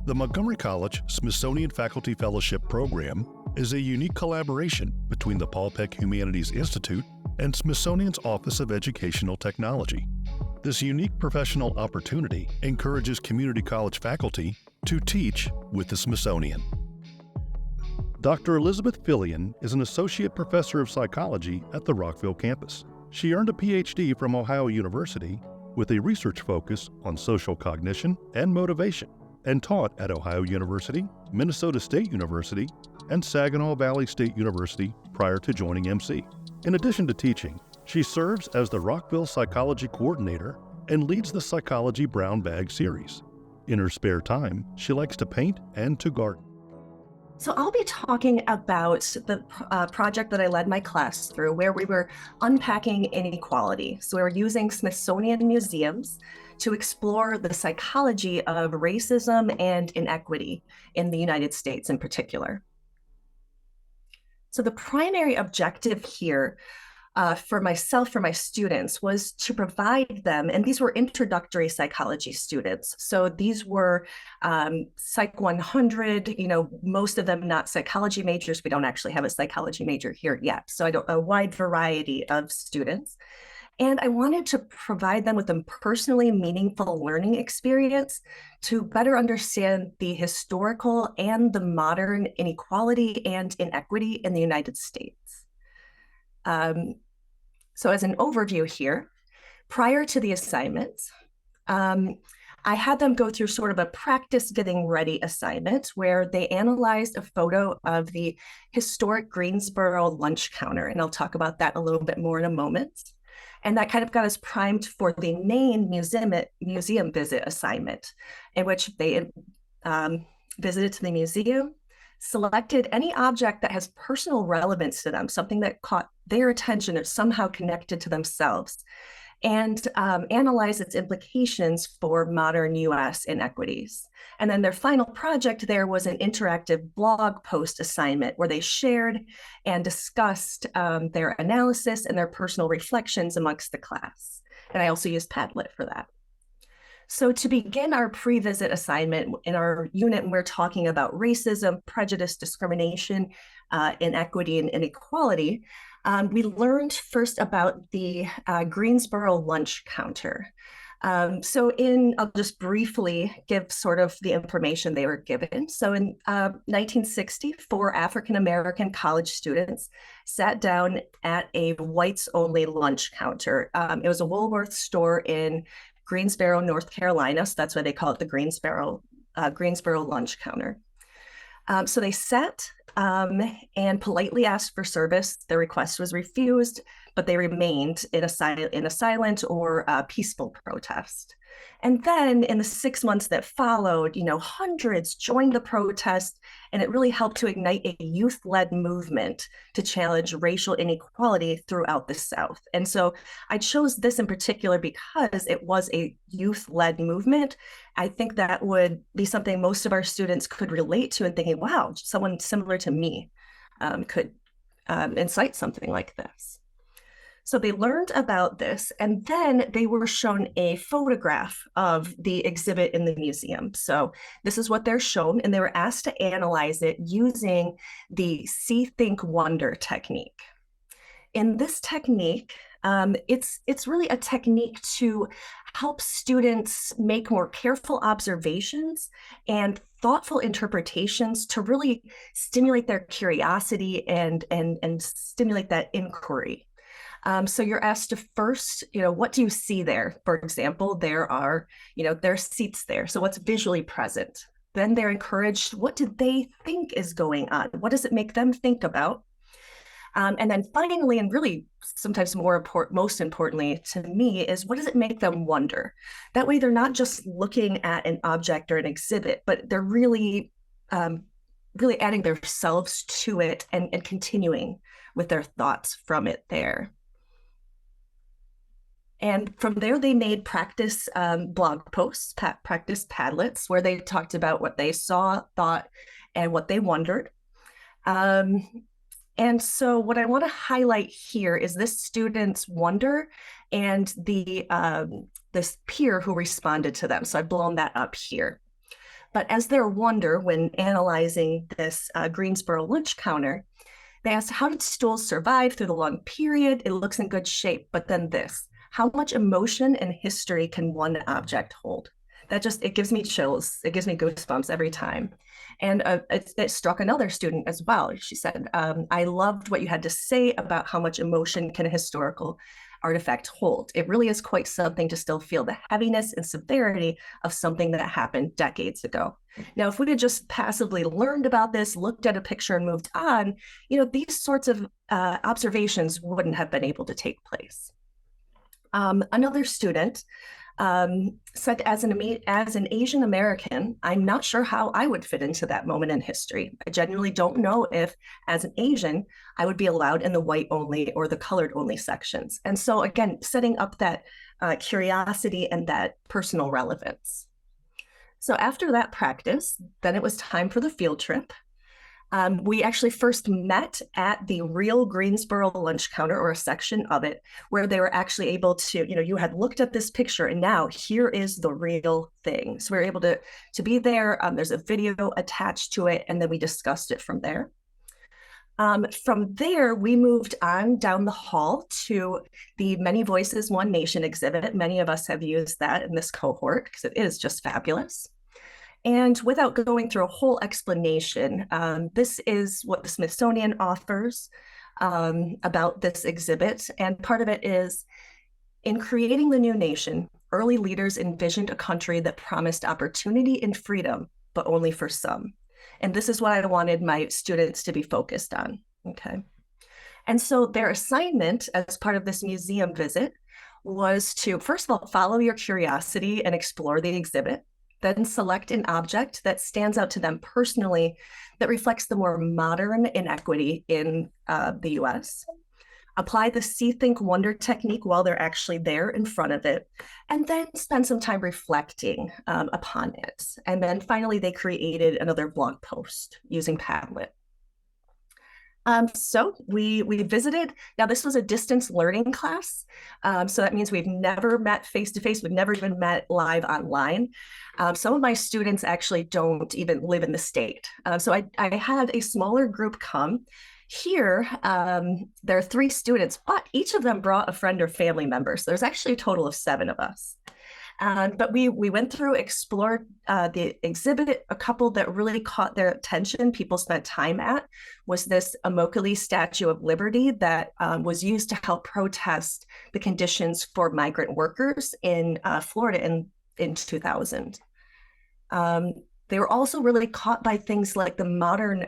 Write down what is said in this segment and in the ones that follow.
The Montgomery College Smithsonian Faculty Fellowship Program is a unique collaboration between the Paul Peck Humanities Institute and Smithsonian's Office of Educational Technology. This unique professional opportunity encourages community college faculty to teach with the Smithsonian. Dr. Lizz Fillion is an associate professor of psychology at the Rockville campus. She earned a PhD from Ohio University with a research focus on social cognition and motivation, and taught at Ohio University, Minnesota State University, and Saginaw Valley State University prior to joining MC. In addition to teaching, she serves as the Rockville Psychology Coordinator and leads the Psychology Brown Bag series. In her spare time, she likes to paint and to garden. So I'll be talking about the project that I led my class through, where we were unpacking inequality. So we were using Smithsonian Museums to explore the psychology of racism and inequity in the United States in particular. So the primary objective here for myself, for my students, was to provide them, and these were introductory psychology students. So these were Psych 100, most of them not psychology majors. We don't actually have a psychology major here yet. So a wide variety of students. And I wanted to provide them with a personally meaningful learning experience to better understand the historical and the modern inequality and inequity in the United States. So as an overview here, prior to the assignment, I had them go through sort of a practice getting ready assignment where they analyzed a photo of the historic Greensboro lunch counter. And I'll talk about that a little bit more in a moment. And that kind of got us primed for the main museum visit assignment, in which they visited to the museum, selected any object that has personal relevance to them, something that caught their attention or somehow connected to themselves, and analyze its implications for modern US inequities. And then their final project there was an interactive blog post assignment where they shared and discussed their analysis and their personal reflections amongst the class. And I also used Padlet for that. So to begin our pre-visit assignment in our unit, we're talking about racism, prejudice, discrimination, inequity, and inequality. We learned first about the Greensboro lunch counter. I'll just briefly give sort of the information they were given. So in 1960, 4 African-American college students sat down at a whites-only lunch counter. It was a Woolworth store in Greensboro, North Carolina. So that's why they call it the Greensboro lunch counter. So they sat and politely asked for service. Their request was refused, but they remained in a silent or peaceful protest. And then in the 6 months that followed, hundreds joined the protest, and it really helped to ignite a youth-led movement to challenge racial inequality throughout the South. And so I chose this in particular because it was a youth-led movement. I think that would be something most of our students could relate to and thinking, wow, someone similar to me could incite something like this. So they learned about this, and then they were shown a photograph of the exhibit in the museum. So this is what they're shown, and they were asked to analyze it using the See, Think, Wonder technique. In this technique, it's really a technique to help students make more careful observations and thoughtful interpretations to really stimulate their curiosity and stimulate that inquiry. So you're asked to first, what do you see there? For example, there are seats there. So what's visually present? Then they're encouraged, what do they think is going on? What does it make them think about? And then finally, and really sometimes most importantly to me, is what does it make them wonder? That way they're not just looking at an object or an exhibit, but they're really adding themselves to it and continuing with their thoughts from it there. And from there, they made practice blog posts, practice Padlets, where they talked about what they saw, thought, and what they wondered. And so what I want to highlight here is this student's wonder and this peer who responded to them. So I've blown that up here. But as their wonder when analyzing this Greensboro lunch counter, they asked, how did stools survive through the long period? It looks in good shape, but then this, how much emotion and history can one object hold? That just, it gives me chills. It gives me goosebumps every time. And it struck another student as well. She said, I loved what you had to say about how much emotion can a historical artifact hold. It really is quite something to still feel the heaviness and severity of something that happened decades ago. Now, if we had just passively learned about this, looked at a picture and moved on, these sorts of observations wouldn't have been able to take place. Another student said, as an Asian American, I'm not sure how I would fit into that moment in history. I genuinely don't know if, as an Asian, I would be allowed in the white only or the colored only sections. And so again, setting up that curiosity and that personal relevance. So after that practice, then it was time for the field trip. We actually first met at the real Greensboro lunch counter, or a section of it, where they were actually able to, you had looked at this picture and now here is the real thing. So we were able to be there. There's a video attached to it, and then we discussed it from there. From there, we moved on down the hall to the Many Voices, One Nation exhibit. Many of us have used that in this cohort because it is just fabulous. And without going through a whole explanation, this is what the Smithsonian offers about this exhibit. And part of it is, in creating the new nation, early leaders envisioned a country that promised opportunity and freedom, but only for some. And this is what I wanted my students to be focused on, okay? And so their assignment as part of this museum visit was to, first of all, follow your curiosity and explore the exhibit. Then select an object that stands out to them personally that reflects the more modern inequity in the US. Apply the see, think, wonder technique while they're actually there in front of it, and then spend some time reflecting upon it. And then finally, they created another blog post using Padlet. So we visited. Now, this was a distance learning class. So that means we've never met face-to-face. We've never even met live online. Some of my students actually don't even live in the state. So I had a smaller group come. Here, there are 3 students, but each of them brought a friend or family member. So there's actually a total of 7 of us. But we went through, explored the exhibit. A couple that really caught their attention, people spent time at, was this Immokalee Statue of Liberty that was used to help protest the conditions for migrant workers in Florida in 2000. They were also really caught by things like the modern,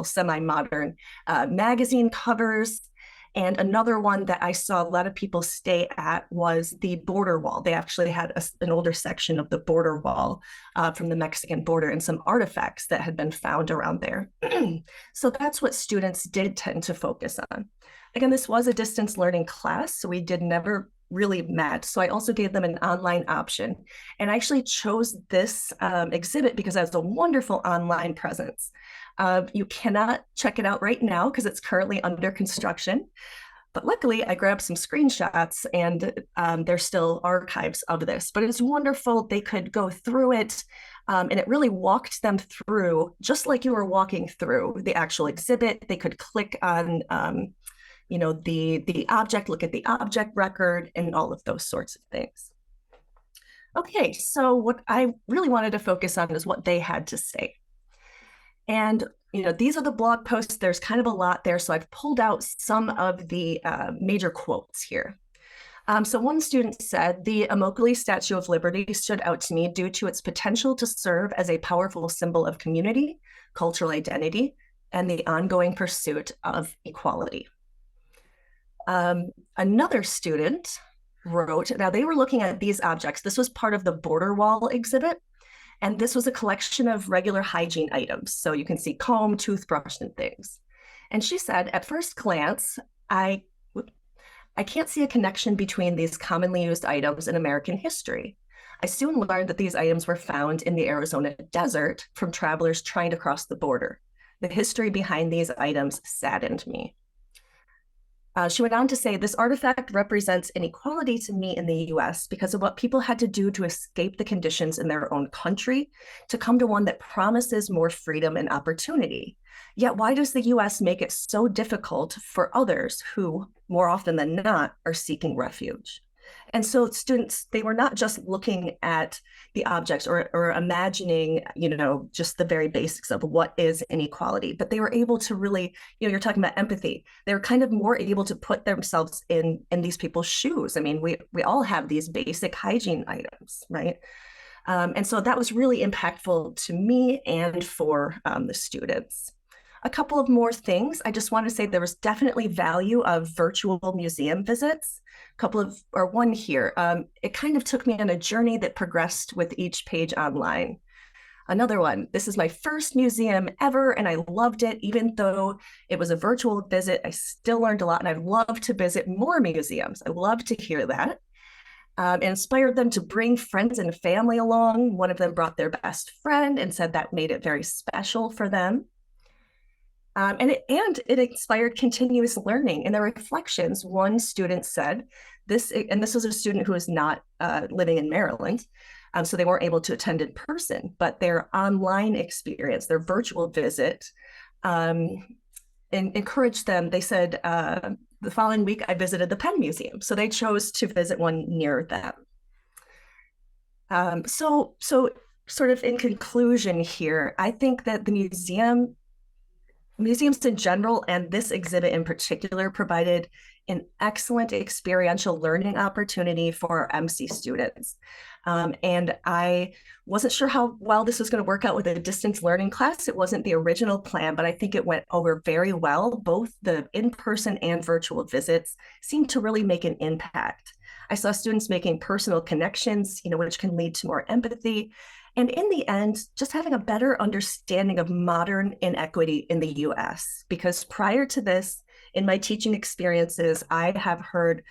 semi-modern magazine covers. And another one that I saw a lot of people stay at was the border wall. They actually had an older section of the border wall from the Mexican border and some artifacts that had been found around there. So that's what students did tend to focus on. Again, this was a distance learning class, so we never really met. So I also gave them an online option, and I actually chose this exhibit because it has a wonderful online presence. You cannot check it out right now because it's currently under construction. But luckily, I grabbed some screenshots, and there's still archives of this. But it's wonderful. They could go through it, and it really walked them through, just like you were walking through the actual exhibit. They could click on the object, look at the object record, and all of those sorts of things. Okay, so what I really wanted to focus on is what they had to say. And, these are the blog posts. There's kind of a lot there, so I've pulled out some of the major quotes here. So one student said, the Immokalee Statue of Liberty stood out to me due to its potential to serve as a powerful symbol of community, cultural identity, and the ongoing pursuit of equality. Another student wrote, now they were looking at these objects. This was part of the border wall exhibit, and this was a collection of regular hygiene items. So you can see comb, toothbrush, and things. And she said, at first glance, I can't see a connection between these commonly used items in American history. I soon learned that these items were found in the Arizona desert from travelers trying to cross the border. The history behind these items saddened me. She went on to say, this artifact represents inequality to me in the US because of what people had to do to escape the conditions in their own country to come to one that promises more freedom and opportunity. Yet why does the US make it so difficult for others who, more often than not, are seeking refuge? And so students, they were not just looking at the objects or imagining, just the very basics of what is inequality, but they were able to really, you're talking about empathy. They were kind of more able to put themselves in these people's shoes. I mean, we all have these basic hygiene items, right? And so that was really impactful to me and for the students. A couple of more things. I just want to say there was definitely value of virtual museum visits. One here. It kind of took me on a journey that progressed with each page online. Another one, this is my first museum ever, and I loved it. Even though it was a virtual visit, I still learned a lot, and I'd love to visit more museums. I love to hear that. It inspired them to bring friends and family along. One of them brought their best friend and said that made it very special for them. And it inspired continuous learning. In the reflections, one student said, this was a student who was not living in Maryland, so they weren't able to attend in person, but their online experience, their virtual visit, encouraged them. They said, the following week, I visited the Penn Museum, so they chose to visit one near them. So sort of in conclusion here, I think that the museums in general, and this exhibit in particular, provided an excellent experiential learning opportunity for our MC students. And I wasn't sure how well this was going to work out with a distance learning class. It wasn't the original plan, but I think it went over very well. Both the in-person and virtual visits seemed to really make an impact. I saw students making personal connections, which can lead to more empathy. And in the end, just having a better understanding of modern inequity in the US, because prior to this, in my teaching experiences, I have heard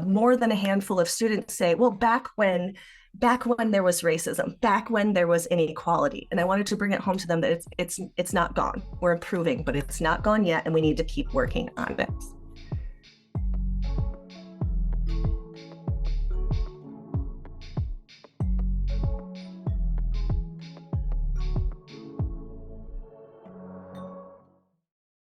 more than a handful of students say, well, back when there was racism, back when there was inequality. And I wanted to bring it home to them that it's not gone. We're improving, but it's not gone yet, and we need to keep working on it.